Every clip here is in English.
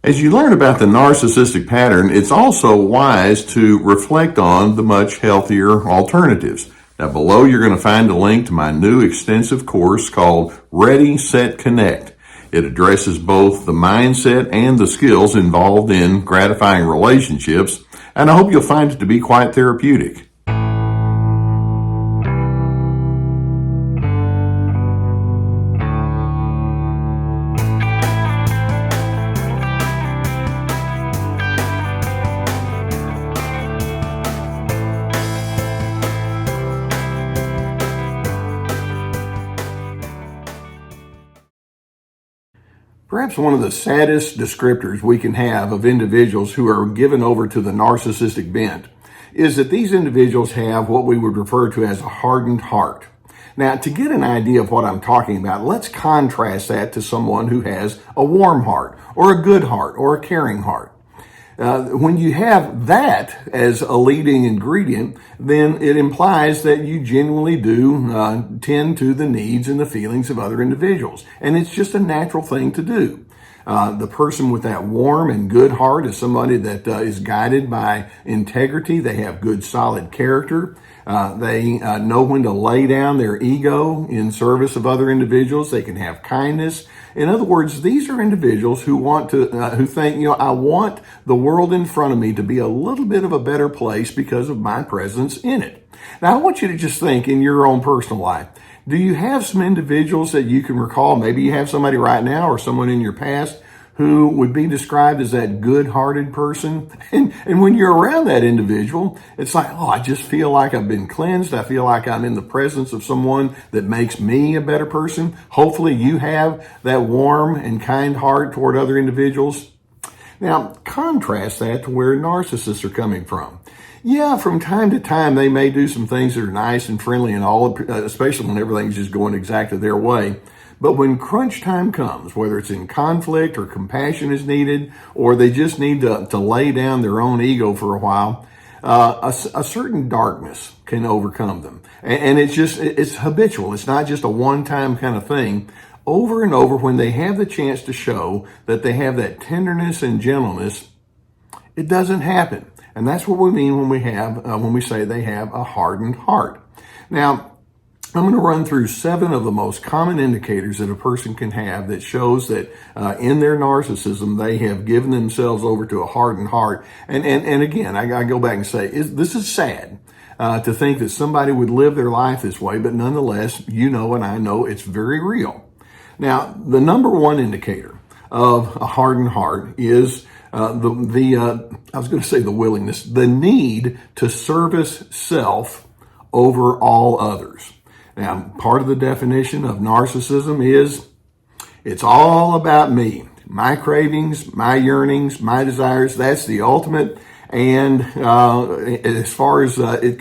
As you learn about the narcissistic pattern, it's also wise to reflect on the much healthier alternatives. Now, below you're going to find a link to my new extensive course called Ready, Set, Connect. It addresses both the mindset and the skills involved in gratifying relationships, and I hope you'll find it to be quite therapeutic. Perhaps one of the saddest descriptors we can have of individuals who are given over to the narcissistic bent is that these individuals have what we would refer to as a hardened heart. Now, to get an idea of what I'm talking about, let's contrast that to someone who has a warm heart, or a good heart, or a caring heart. When you have that as a leading ingredient, then it implies that you genuinely do tend to the needs and the feelings of other individuals. And it's just a natural thing to do. The person with that warm and good heart is somebody that is guided by integrity. They have good, solid character. They know when to lay down their ego in service of other individuals. They can have kindness. In other words, these are individuals who who think, I want the world in front of me to be a little bit of a better place because of my presence in it. Now, I want you to just think in your own personal life. Do you have some individuals that you can recall? Maybe you have somebody right now or someone in your past who would be described as that good-hearted person. And when you're around that individual, it's like, I just feel like I've been cleansed. I feel like I'm in the presence of someone that makes me a better person. Hopefully you have that warm and kind heart toward other individuals. Now, contrast that to where narcissists are coming from. Yeah, from time to time, they may do some things that are nice and friendly and all, especially when everything's just going exactly their way. But when crunch time comes, whether it's in conflict or compassion is needed, or they just need to lay down their own ego for a while, a certain darkness can overcome them. And it's habitual. It's not just a one-time kind of thing. Over and over, when they have the chance to show that they have that tenderness and gentleness, it doesn't happen. And that's what we mean when we say they have a hardened heart. Now, I'm going to run through 7 of the most common indicators that a person can have that shows that in their narcissism, they have given themselves over to a hardened heart. And again, I go back and say, this is sad to think that somebody would live their life this way, but nonetheless, you know and I know it's very real. Now, the number one indicator of a hardened heart is I was going to say the willingness, the need to service self over all others. Now, part of the definition of narcissism is it's all about me, my cravings, my yearnings, my desires. That's the ultimate. And as far as it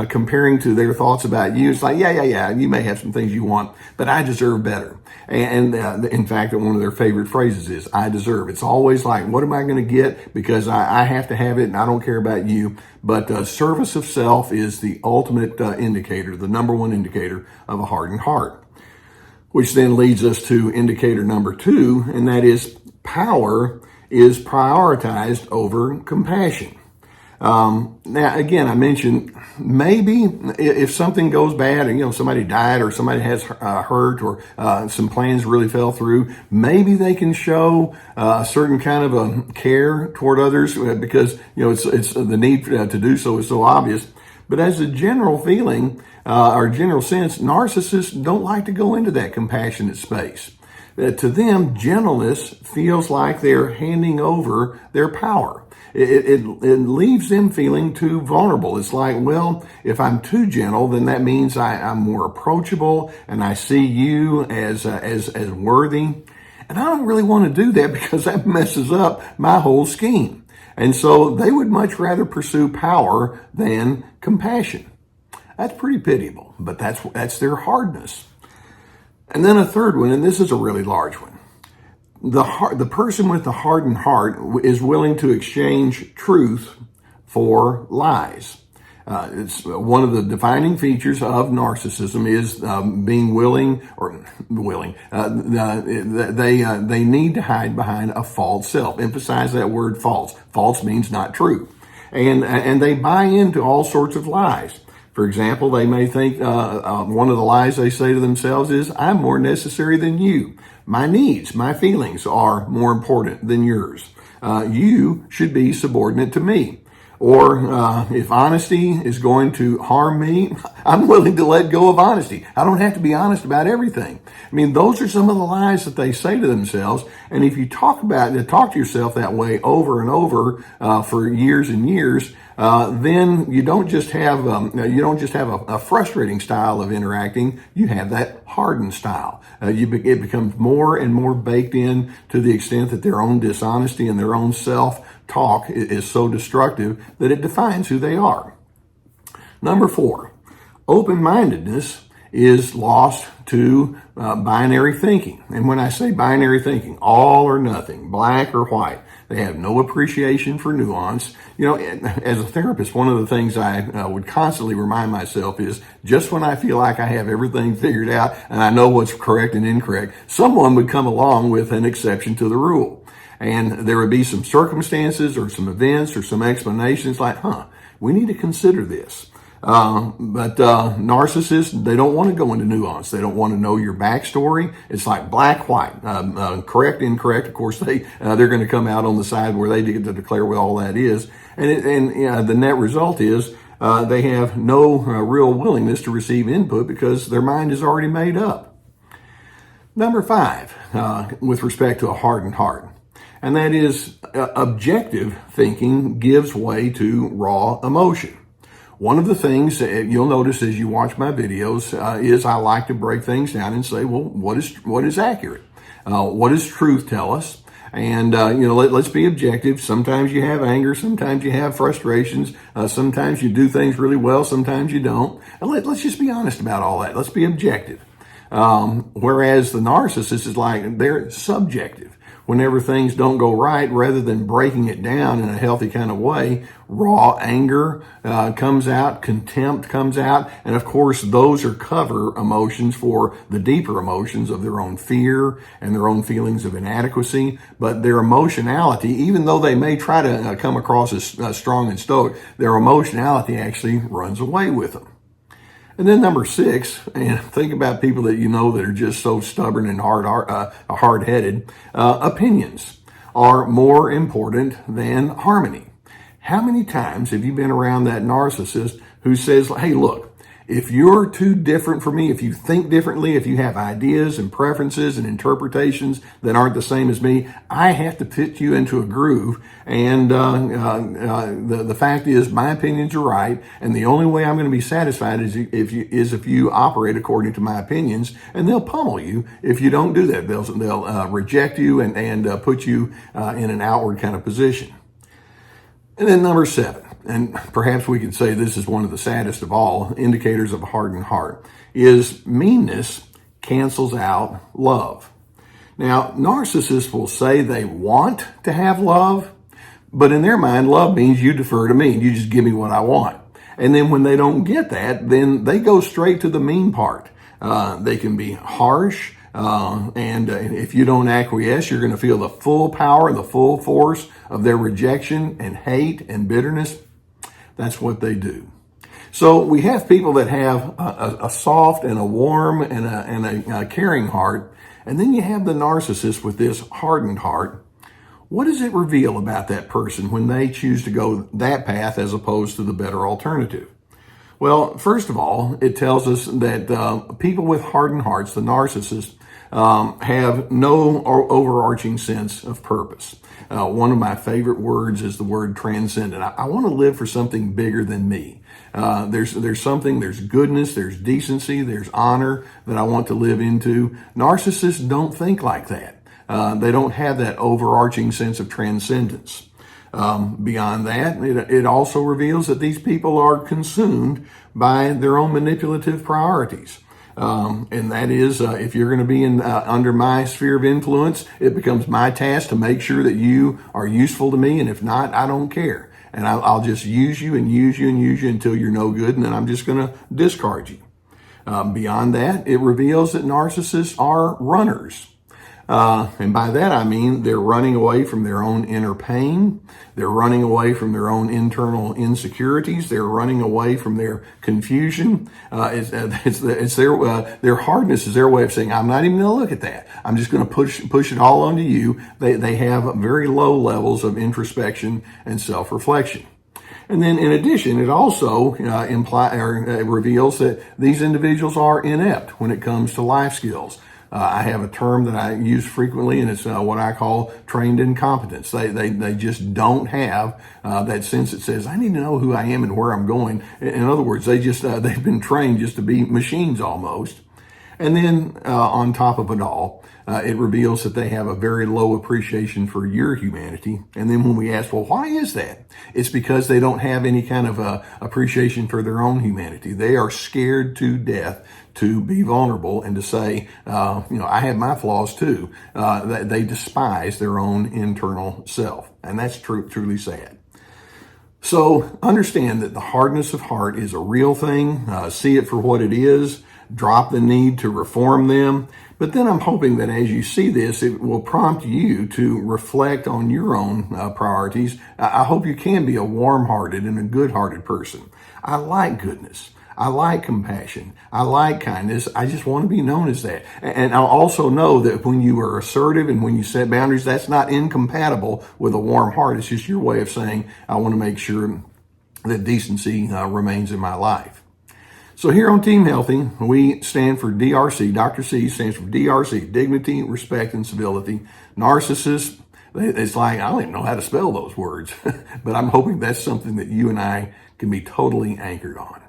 comparing to their thoughts about you, it's like, yeah, you may have some things you want, but I deserve better. And in fact, one of their favorite phrases is, I deserve. It's always like, what am I going to get? Because I have to have it and I don't care about you. But service of self is the ultimate indicator, the number one indicator of a hardened heart, which then leads us to indicator number 2, and that is power is prioritized over compassion. Now, again, I mentioned maybe if something goes bad and, somebody died or somebody has hurt or some plans really fell through, maybe they can show a certain kind of a care toward others because, it's the need to do so is so obvious. But as a general feeling or general sense, narcissists don't like to go into that compassionate space. To them, gentleness feels like they're handing over their power. It leaves them feeling too vulnerable. It's like, well, if I'm too gentle, then that means I'm more approachable and I see you as worthy. And I don't really want to do that because that messes up my whole scheme. And so they would much rather pursue power than compassion. That's pretty pitiable, but that's their hardness. And then a third one, and this is a really large one. The person with the hardened heart is willing to exchange truth for lies. It's one of the defining features of narcissism is being willing or willing. They need to hide behind a false self. Emphasize that word false. False means not true, and they buy into all sorts of lies. For example, they may think one of the lies they say to themselves is, "I'm more necessary than you. My needs, my feelings are more important than yours. You should be subordinate to me." Or if honesty is going to harm me, I'm willing to let go of honesty. I don't have to be honest about everything. I mean, those are some of the lies that they say to themselves. And if you talk to yourself that way over and over for years and years, then you don't just have a frustrating style of interacting. You have that hardened style. It becomes more and more baked in to the extent that their own dishonesty and their own self-talk is so destructive that it defines who they are. Number 4, open-mindedness is lost to binary thinking. And when I say binary thinking, all or nothing, black or white, they have no appreciation for nuance. You know, as a therapist, one of the things I would constantly remind myself is just when I feel like I have everything figured out and I know what's correct and incorrect, someone would come along with an exception to the rule. And there would be some circumstances or some events or some explanations like, we need to consider this. But narcissists, they don't want to go into nuance. They don't want to know your backstory. It's like black, white, correct, incorrect. Of course, they're going to come out on the side where they get to declare what all that is. And the net result is they have no real willingness to receive input because their mind is already made up. Number 5, with respect to a hardened heart, and that is objective thinking gives way to raw emotion. One of the things that you'll notice as you watch my videos is I like to break things down and say, well, what is accurate? What does truth tell us? And, let's be objective. Sometimes you have anger. Sometimes you have frustrations. Sometimes you do things really well. Sometimes you don't. And let's just be honest about all that. Let's be objective. Whereas the narcissist is like, they're subjective. Whenever things don't go right, rather than breaking it down in a healthy kind of way, raw anger comes out, contempt comes out, and of course those are cover emotions for the deeper emotions of their own fear and their own feelings of inadequacy. But their emotionality, even though they may try to come across as strong and stoic, their emotionality actually runs away with them. And then number 6, and think about people that you know that are just so stubborn and hard-headed, opinions are more important than harmony. How many times have you been around that narcissist who says, hey, look, if you're too different from me, if you think differently, if you have ideas and preferences and interpretations that aren't the same as me, I have to fit you into a groove. And the fact is, my opinions are right, and the only way I'm going to be satisfied is if you operate according to my opinions. And they'll pummel you if you don't do that. They'll reject you and put you in an outward kind of position. And then number 7. And perhaps we could say this is one of the saddest of all indicators of a hardened heart, is meanness cancels out love. Now, narcissists will say they want to have love, but in their mind, love means you defer to me. You just give me what I want. And then when they don't get that, then they go straight to the mean part. They can be harsh. And if you don't acquiesce, you're going to feel the full power and the full force of their rejection and hate and bitterness. That's what they do. So we have people that have a soft and a warm and a caring heart. And then you have the narcissist with this hardened heart. What does it reveal about that person when they choose to go that path as opposed to the better alternative? Well, first of all, it tells us that people with hardened hearts, the narcissists, have no overarching sense of purpose. One of my favorite words is the word transcendent. I want to live for something bigger than me. There's goodness, there's decency, there's honor that I want to live into. Narcissists don't think like that. They don't have that overarching sense of transcendence. Beyond that, it also reveals that these people are consumed by their own manipulative priorities. And that is, if you're going to be under my sphere of influence, it becomes my task to make sure that you are useful to me. And if not, I don't care. and I'll just use you and use you and use you until you're no good, and then I'm just going to discard you. Beyond that, it reveals that narcissists are runners. And by that I mean they're running away from their own inner pain. They're running away from their own internal insecurities. They're running away from their confusion. Their hardness is their way of saying, I'm not even going to look at that. I'm just going to push it all onto you. They have very low levels of introspection and self-reflection. And then in addition, it also reveals that these individuals are inept when it comes to life skills. I have a term that I use frequently, and it's what I call trained incompetence. They just don't have that sense that says, I need to know who I am and where I'm going. In other words, they've been trained just to be machines almost. And then on top of it all, it reveals that they have a very low appreciation for your humanity. And then when we ask, well, why is that? It's because they don't have any kind of appreciation for their own humanity. They are scared to death to be vulnerable and to say, I have my flaws too. They despise their own internal self. And that's truly sad. So understand that the hardness of heart is a real thing. See it for what it is. Drop the need to reform them. But then I'm hoping that as you see this, it will prompt you to reflect on your own priorities. I hope you can be a warm-hearted and a good-hearted person. I like goodness. I like compassion. I like kindness. I just want to be known as that. And I'll also know that when you are assertive and when you set boundaries, that's not incompatible with a warm heart. It's just your way of saying, I want to make sure that decency remains in my life. So here on Team Healthy, we stand for DRC. Dr. C stands for DRC, dignity, respect, and civility. Narcissists, it's like, I don't even know how to spell those words, but I'm hoping that's something that you and I can be totally anchored on.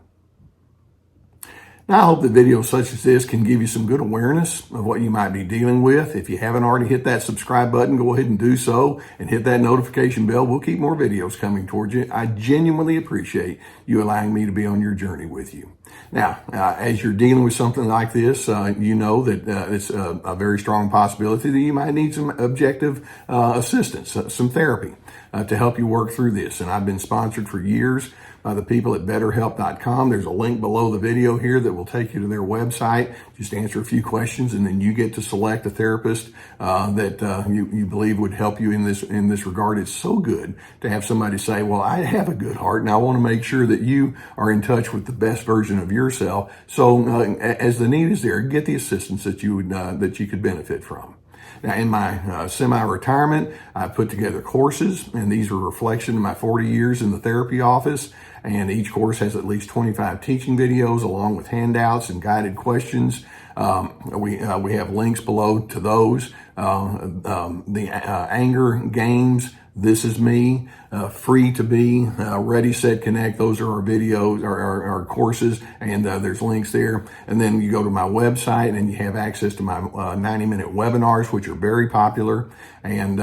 Now, I hope that videos such as this can give you some good awareness of what you might be dealing with. If you haven't already hit that subscribe button, go ahead and do so and hit that notification bell. We'll keep more videos coming towards you. I genuinely appreciate you allowing me to be on your journey with you. Now, as you're dealing with something like this, you know that it's a very strong possibility that you might need some objective assistance, some therapy to help you work through this. And I've been sponsored for years by the people at BetterHelp.com. There's a link below the video here that will take you to their website. Just answer a few questions, and then you get to select a therapist that you believe would help you in this regard. It's so good to have somebody say, well, I have a good heart, and I want to make sure that you are in touch with the best version of yourself. So as the need is there, get the assistance that you could benefit from. Now, in my semi-retirement, I put together courses, and these are a reflection of my 40 years in the therapy office. And each course has at least 25 teaching videos along with handouts and guided questions. We have links below to those. The anger games, This Is Me, Free to Be, Ready, Set, Connect. Those are our videos, our courses, and there's links there. And then you go to my website and you have access to my 90-minute webinars, which are very popular. And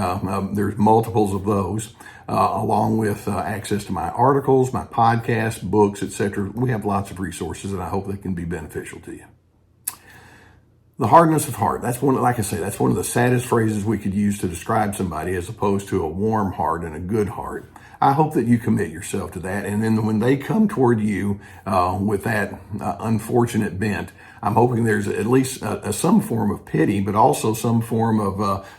there's multiples of those, along with access to my articles, my podcasts, books, etc. We have lots of resources, and I hope they can be beneficial to you. The hardness of heart. That's one, like I say, that's one of the saddest phrases we could use to describe somebody, as opposed to a warm heart and a good heart. I hope that you commit yourself to that. And then when they come toward you with that unfortunate bent, I'm hoping there's at least some form of pity, but also some form of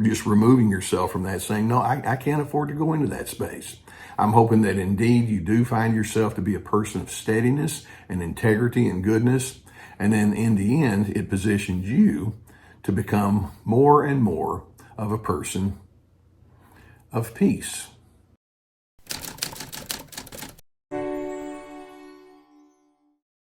just removing yourself from that, saying, no, I can't afford to go into that space. I'm hoping that indeed you do find yourself to be a person of steadiness and integrity and goodness. And then in the end, it positions you to become more and more of a person of peace.